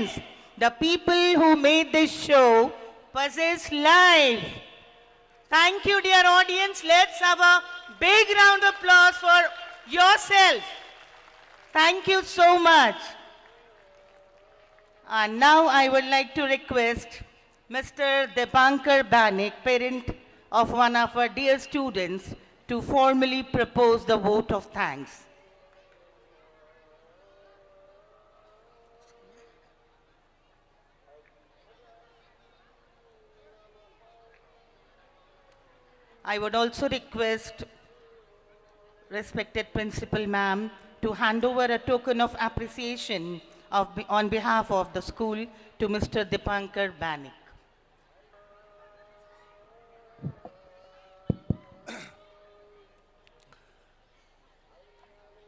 audience, the people who made this show possess life. Thank you, dear audience. Let's have a big round of applause for yourself. Thank you so much. And now I would like to request Mr. Dipankar Banik, parent of one of our dear students, to formally propose the vote of thanks. I would also request respected Principal Ma'am to hand over a token of appreciation on behalf of the school to Mr. Dipankar Banik.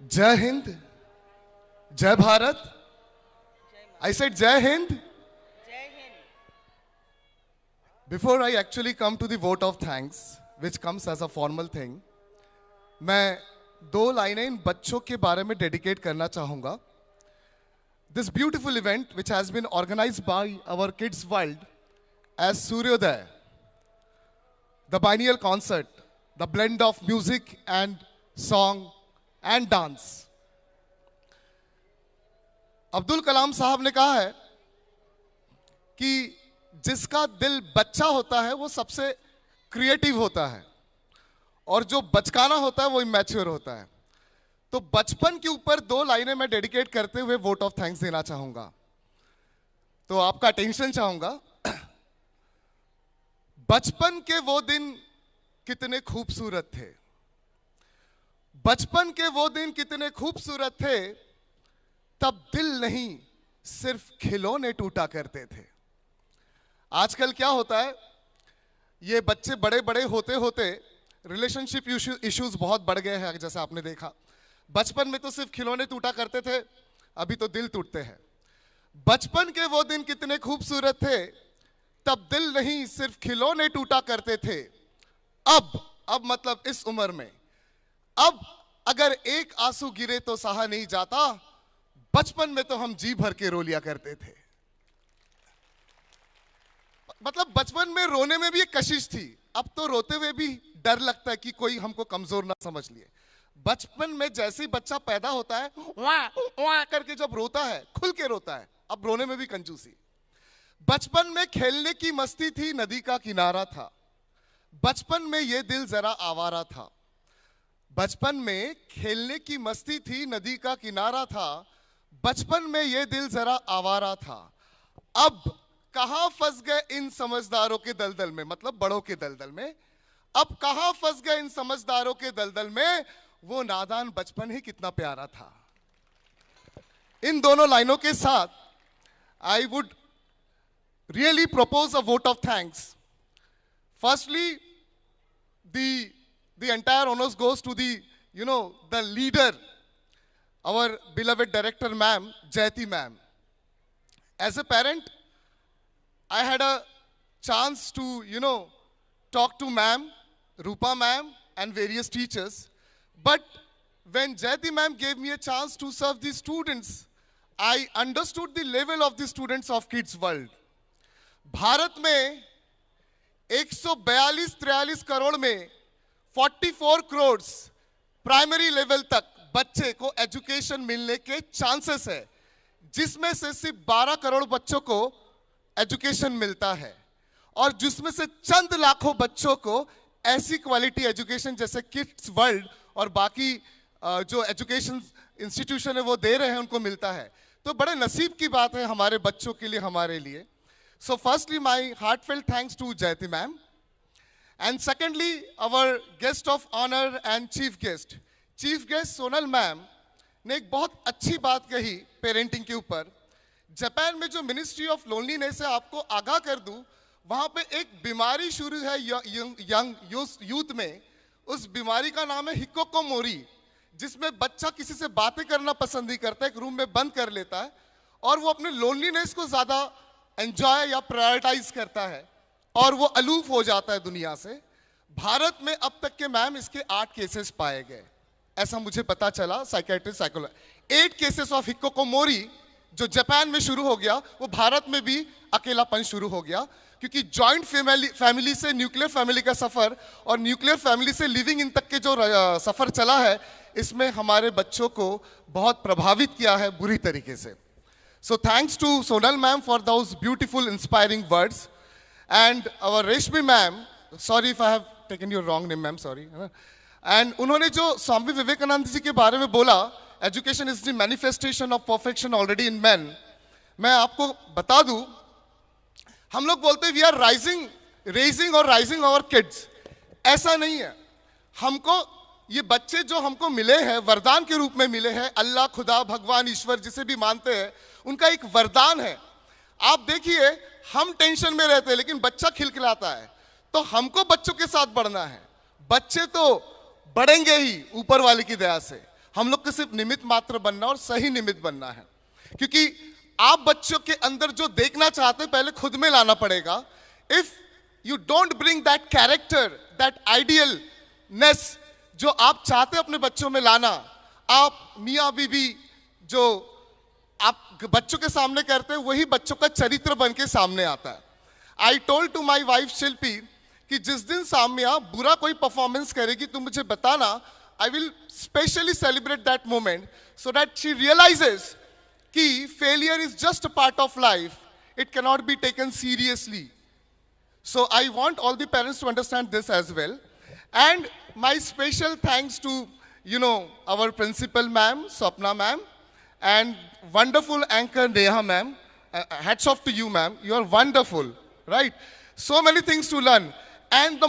Jai Hind, Jai Bharat. I said Jai Hind. Jai Hind. Before I actually come to the vote of thanks, which comes as a formal thing, मैं दो लाइनें इन बच्चों के बारे में dedicate करना चाहूँगा. This beautiful event, which has been organized by our Kids World as Suryodaya, the biennial concert, the blend of music and song and dance. Abdul Kalam साहब ने कहा है कि जिसका दिल बच्चा होता है वो सबसे क्रिएटिव होता है और जो बचकाना होता है वो इमैच्योर होता है. तो बचपन के ऊपर दो लाइनें मैं डेडिकेट करते हुए वोट ऑफ थैंक्स देना चाहूंगा. तो आपका अटेंशन चाहूंगा. बचपन के वो दिन कितने खूबसूरत थे. बचपन के वो दिन कितने खूबसूरत थे. तब दिल नहीं सिर्फ खिलौने टूटा करते थे. आजकल क्या होता है, ये बच्चे बड़े बड़े होते होते रिलेशनशिप इश्यूज बहुत बढ़ गए हैं. जैसे आपने देखा, बचपन में तो सिर्फ खिलौने टूटा करते थे, अभी तो दिल टूटते हैं. बचपन के वो दिन कितने खूबसूरत थे. तब दिल नहीं सिर्फ खिलौने टूटा करते थे. अब मतलब इस उम्र में अब अगर एक आंसू गिरे तो सहा नहीं जाता. बचपन में तो हम जी भर के रो लिया करते थे. मतलब बचपन में रोने में भी एक कशिश थी. अब तो रोते हुए भी डर लगता है कि कोई हमको कमजोर ना समझ लिए. बचपन में जैसे ही बच्चा पैदा होता है वाह करके जब रोता है, खुल के रोता है. अब रोने में भी कंजूसी. बचपन में खेलने की मस्ती थी, नदी का किनारा था. बचपन में ये दिल जरा आवारा था. बचपन में खेलने की मस्ती थी, नदी का किनारा था. बचपन में ये दिल जरा आवारा था. अब कहां फंस गए इन समझदारों के दलदल में, मतलब बड़ों के दलदल में. अब कहां फंस गए इन समझदारों के दलदल में. वो नादान बचपन ही कितना प्यारा था. इन दोनों लाइनों के साथ I would really propose a vote of thanks. Firstly, the entire honors goes to the leader, our beloved director ma'am, Jayati ma'am. As a parent, I had a chance to, talk to ma'am, Rupa ma'am, and various teachers. But when Jayati ma'am gave me a chance to serve the students, I understood the level of the students of Kids World. Bharat में 142-43 करोड़ में 44 crore primary level तक बच्चे को education मिलने के chances है, जिसमें से सिर्फ 12 करोड़ बच्चों को एजुकेशन मिलता है और जिसमें से चंद लाखों बच्चों को ऐसी क्वालिटी एजुकेशन जैसे किड्स वर्ल्ड और बाकी जो एजुकेशन इंस्टीट्यूशन है वो दे रहे हैं उनको मिलता है. तो बड़े नसीब की बात है हमारे बच्चों के लिए, हमारे लिए. So firstly, my heartfelt thanks to Jayati ma'am. And secondly, our guest of honor and chief guest Sonal ma'am ने एक बहुत अच्छी बात कही पेरेंटिंग के ऊपर. जापान में जो मिनिस्ट्री ऑफ लोनलीनेस है, आपको आगाह कर दूं, वहां पे एक बीमारी शुरू है यंग यूथ में. उस बीमारी का नाम है हिकोकोमोरी, जिसमें बच्चा किसी से बातें करना पसंद नहीं करता, एक रूम में बंद कर लेता है और वो अपने लोनलीनेस को ज्यादा एंजॉय या प्रायोरिटाइज करता है और वो अलूफ हो जाता है दुनिया से. भारत में अब तक के मैम इसके 8 केसेस पाए गए, ऐसा मुझे पता चला. साइकेट्रिस्ट साइकोलॉजिस्ट 8 केसेस ऑफ हिकोकोमोरी जो जापान में शुरू हो गया वो भारत में भी अकेलापन शुरू हो गया, क्योंकि जॉइंट फैमिली से न्यूक्लियर फैमिली का सफर और न्यूक्लियर फैमिली से लिविंग इन तक के जो सफर चला है, इसमें हमारे बच्चों को बहुत प्रभावित किया है बुरी तरीके से. So thanks to Sonal ma'am for those beautiful inspiring words, and our Reshmi ma'am, sorry if I have taken your wrong name ma'am, sorry. And उन्होंने जो स्वामी विवेकानंद जी के बारे में बोला, education is the manifestation of perfection already in man. मैं आपको बता दूं, हम लोग बोलते हैं we are raising our kids. ऐसा नहीं है. हमको ये बच्चे जो हमको मिले हैं, वरदान के रूप में मिले हैं, अल्लाह, खुदा, भगवान, ईश्वर जिसे भी मानते हैं, उनका एक वरदान है. आप देखिए, हम टेंशन में रहते हैं लेकिन बच्चा खिलखिलाता है, तो हमको बच्चों के साथ बढ़ना है. बच्चे तो बढ़ेंगे ही ऊपर वाले की दया से. हम लोग को सिर्फ निमित्त मात्र बनना और सही निमित्त बनना है, क्योंकि आप बच्चों के अंदर जो देखना चाहते हैं पहले खुद में लाना पड़ेगा. If you don't bring that character, that idealness जो आप चाहते अपने बच्चों में लाना, आप मियाँ बीबी जो आप बच्चों के सामने करते हैं, वही बच्चों का चरित्र बन के सामने आता है. I told to my wife Shilpi कि जिस दिन साम्या बुरा कोई परफॉर्मेंस करेगी तो मुझे बताना. I will specially celebrate that moment so that she realizes कि failure is just a part of life. It cannot be taken seriously. So I want all the parents to understand this as well. And my special thanks to, our principal ma'am, Swapna ma'am, and wonderful anchor Neha ma'am. Hats off to you ma'am. You are wonderful, right? So many things to learn. And the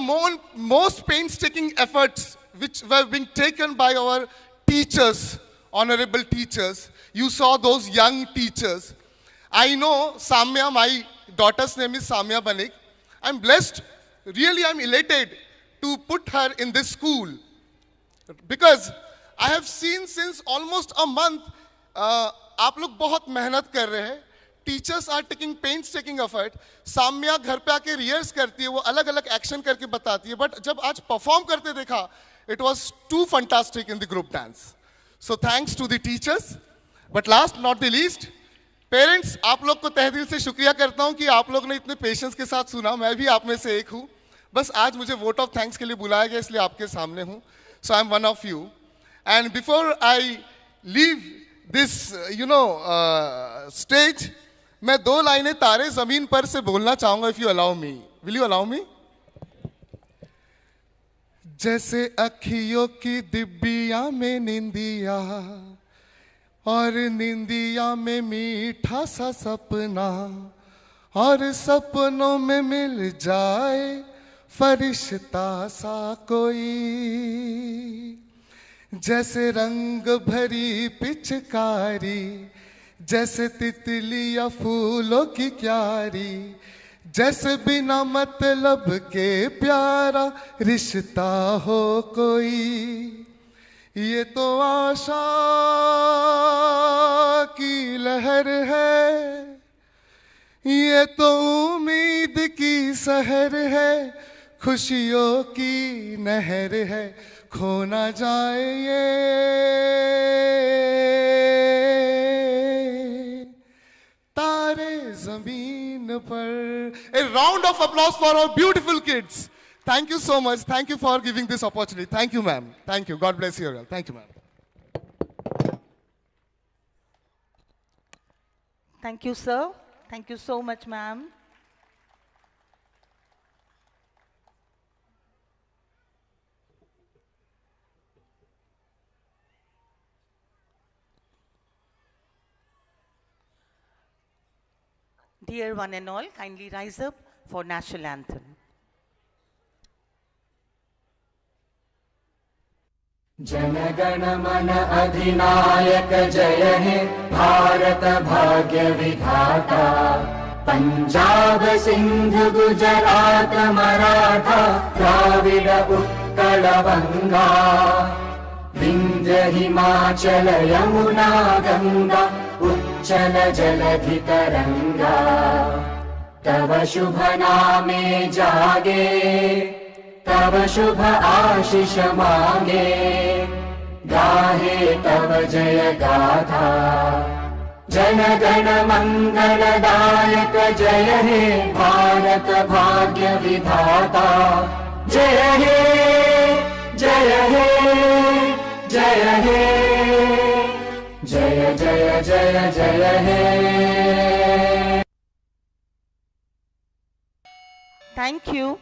most painstaking efforts which were being taken by our teachers, honorable teachers. You saw those young teachers. I know Samya, my daughter's name is Samya Banik. I'm blessed, really I'm elated to put her in this school, because I have seen since almost a month, आप लोग बहुत मेहनत कर रहे हैं. Teachers are taking painstaking effort. Samya घर पे आके रिहर्स करती है, वो अलग अलग एक्शन करके बताती है, बट जब आज परफॉर्म करते देखा, it was too fantastic in the group dance. So thanks to the teachers. But last not the least, parents, आप लोग को तहे दिल से शुक्रिया करता हूँ कि आप लोग ने इतने पेशेंस के साथ सुना. मैं भी आप में से एक हूँ. बस आज मुझे वोट ऑफ थैंक्स के लिए बुलाया गया, इसलिए आपके सामने हूँ. So I'm one of you. And before I leave this, stage, मैं 2 लाइनें तारे जमीन पर से बोलना चाहूंगा. If you allow me, will you allow me? जैसे अखियों की दिब्बिया में निंदिया और निंदिया में मीठा सा सपना, और सपनों में मिल जाए फरिश्ता सा कोई, जैसे रंग भरी पिचकारी, जैसे तितली या फूलों की क्यारी, जैसे बिना मतलब के प्यारा रिश्ता हो कोई. ये तो आशा की लहर है, ये तो उम्मीद की सहर है, खुशियों की नहर है, खो ना जाए ये तारे जमीन पर. A round of applause for our beautiful kids. Thank you so much. Thank you for giving this opportunity. Thank you, ma'am. Thank you. God bless you all. Thank you, ma'am. Thank you, sir. Thank you so much, ma'am. Dear one and all, kindly rise up for national anthem. जनगण मन अधिनायक जय हे भारत भाग्य विधाता. पंजाब सिंध गुजरात मराठा द्राविड उत्कल बंगा, विंध्य हिमाचल यमुना गंगा उच्चल जलधि तरंगा. तव शुभ नामे जागे, तव शुभ आशीष मांगे, गाहे तव जय गाथा. जनगण मंगलदायक जय हे भारत भाग्य विधाता जय हे जय हे जय हे जय जय जय जय हे। Thank you.